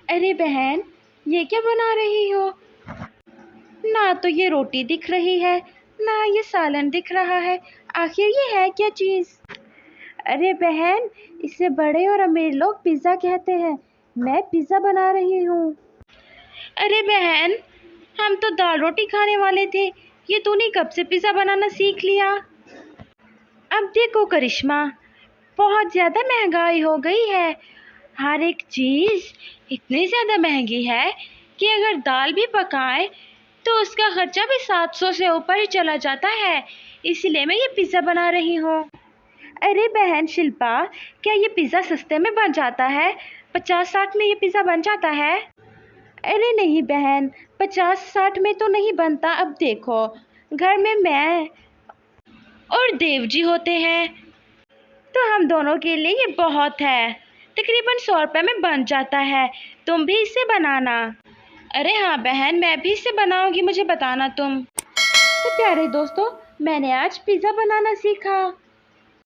अरे बहन, ये क्या बना रही हो? ना तो ये रोटी दिख रही है, ना ये सालन दिख रहा है। आखिर ये है क्या चीज़? अरे बहन, इसे बड़े और अमीर लोग पिज़्ज़ा कहते हैं। मैं पिज़्ज़ा बना रही हूँ। अरे बहन, हम तो दाल रोटी खाने वाले थे। ये तूने कब से पिज़्ज़ा बनाना सीख लिया? अब देखो करिश्मा, बहुत ज़्यादा महंगाई हो गई है। हर एक चीज़ इतनी ज़्यादा महंगी है कि अगर दाल भी पकाएं तो उसका खर्चा भी 700 से ऊपर ही चला जाता है। इसीलिए मैं ये पिज़्ज़ा बना रही हूँ। अरे बहन शिल्पा, क्या ये पिज़्ज़ा सस्ते में बन जाता है? 50-60 में ये पिज़्ज़ा बन जाता है? अरे नहीं बहन, 50-60 में तो नहीं बनता। अब देखो, घर में मैं और देव जी होते हैं, तो हम दोनों के लिए ये बहुत है। तकरीबन 100 रुपये में बन जाता है। तुम भी इसे बनाना। अरे हाँ बहन, मैं भी इसे बनाऊंगी, मुझे बताना तुम। तो प्यारे दोस्तों, मैंने आज पिज़्ज़ा बनाना सीखा।